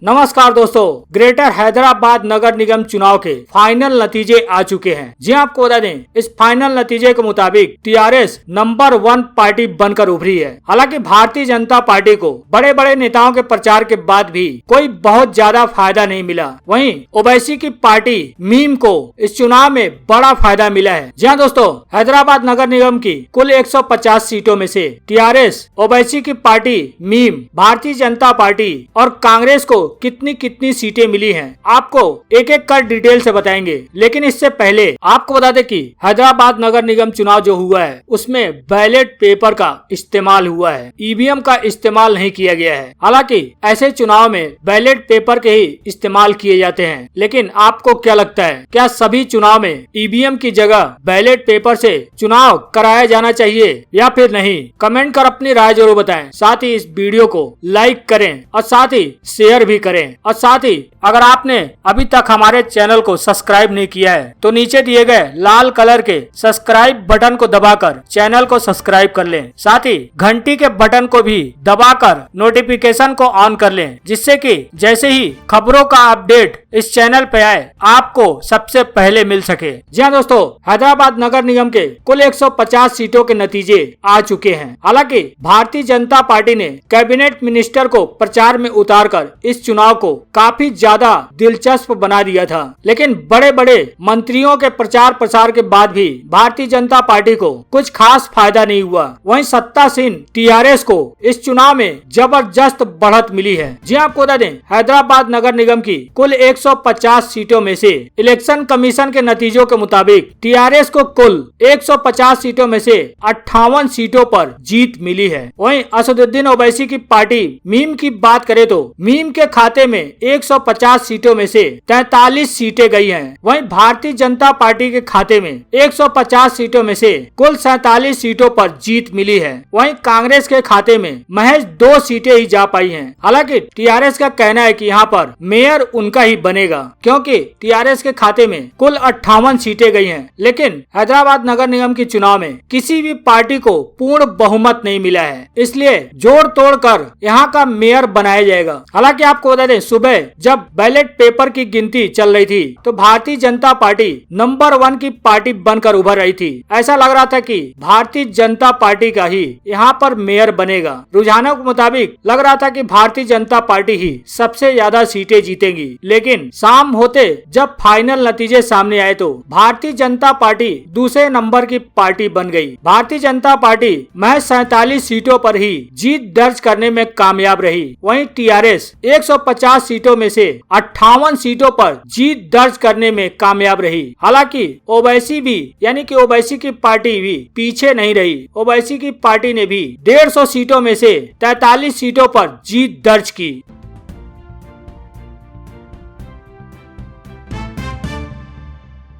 नमस्कार दोस्तों, ग्रेटर हैदराबाद नगर निगम चुनाव के फाइनल नतीजे आ चुके हैं। जी आपको बता दें, इस फाइनल नतीजे के मुताबिक टीआरएस नंबर 1 पार्टी बनकर उभरी है। हालांकि भारतीय जनता पार्टी को बड़े बड़े नेताओं के प्रचार के बाद भी कोई बहुत ज्यादा फायदा नहीं मिला। वहीं ओवैसी की पार्टी मीम को इस चुनाव में बड़ा फायदा मिला है। जी हाँ दोस्तों, हैदराबाद नगर निगम की कुल 150 सीटों में से टीआरएस, ओवैसी की party meme, Bharatiya Janata party और कांग्रेस को कितनी कितनी सीटें मिली हैं, आपको एक एक कर डिटेल से बताएंगे। लेकिन इससे पहले आपको बता दें कि हैदराबाद नगर निगम चुनाव जो हुआ है उसमें बैलेट पेपर का इस्तेमाल हुआ है, ईवीएम का इस्तेमाल नहीं किया गया है। हालांकि ऐसे चुनाव में बैलेट पेपर के ही इस्तेमाल किए जाते हैं। लेकिन आपको क्या लगता है, क्या सभी चुनाव में ईवीएम की जगह बैलेट पेपर से चुनाव कराया जाना चाहिए या फिर नहीं? कमेंट कर अपनी राय जरूर बताएं। साथ ही इस वीडियो को लाइक करें और साथ ही शेयर भी करें। और साथ ही अगर आपने अभी तक हमारे चैनल को सब्सक्राइब नहीं किया है तो नीचे दिए गए लाल कलर के सब्सक्राइब बटन को दबाकर चैनल को सब्सक्राइब कर लें। साथ ही घंटी के बटन को भी दबाकर नोटिफिकेशन को ऑन कर लें, जिससे कि जैसे ही खबरों का अपडेट इस चैनल पे आए आपको सबसे पहले मिल सके। जी हाँ दोस्तों, हैदराबाद नगर निगम के कुल 150 सीटों के नतीजे आ चुके हैं। हालांकि भारतीय जनता पार्टी ने कैबिनेट मिनिस्टर को प्रचार में उतारकर इस चुनाव को काफी ज्यादा दिलचस्प बना दिया था। लेकिन बड़े बड़े मंत्रियों के प्रचार प्रसार के बाद भी भारतीय जनता पार्टी को कुछ खास फायदा नहीं हुआ। वहीं सत्तासीन टीआरएस को इस चुनाव में जबरदस्त बढ़त मिली है। जी आपको बता दें, हैदराबाद नगर निगम की कुल 150 सीटों में से इलेक्शन कमीशन के नतीजों के मुताबिक टीआरएस को कुल 150 सीटों में से 58 सीटों पर जीत मिली है। वहीं असदुद्दीन ओवैसी की पार्टी मीम की बात करें तो मीम के खाते में 150 सीटों में से 43 सीटें गई हैं। वहीं भारतीय जनता पार्टी के खाते में 150 सीटों में से कुल 47 सीटों पर जीत मिली है। वहीं कांग्रेस के खाते में महज 2 सीटें ही जा पाई हैं। हालांकि टीआरएस का कहना है कि यहाँ पर मेयर उनका ही बनेगा, क्योंकि टीआरएस के खाते में कुल 58 सीटें गई हैं। लेकिन हैदराबाद नगर निगम के चुनाव में किसी भी पार्टी को पूर्ण बहुमत नहीं मिला है, इसलिए जोड़ तोड़ कर यहाँ का मेयर बनाया जाएगा। हालांकि आपको बता दें, सुबह जब बैलेट पेपर की गिनती चल रही थी तो भारतीय जनता पार्टी नंबर 1 की पार्टी बनकर उभर रही थी। ऐसा लग रहा था कि भारतीय जनता पार्टी का ही यहाँ पर मेयर बनेगा। रुझानों के मुताबिक लग रहा था कि भारतीय जनता पार्टी ही सबसे ज्यादा सीटें जीतेगी। लेकिन शाम होते जब फाइनल नतीजे सामने आए तो भारतीय जनता पार्टी दूसरे नंबर की पार्टी बन गई। भारतीय जनता पार्टी महज 47 सीटों पर ही जीत दर्ज करने में कामयाब रही। वहीं टीआरएस 150 सीटों में से 58 सीटों पर जीत दर्ज करने में कामयाब रही। हालांकि ओवैसी भी यानी कि ओवैसी की पार्टी भी पीछे नहीं रही। ओवैसी की पार्टी ने भी 150 सीटों में से 43 सीटों पर जीत दर्ज की।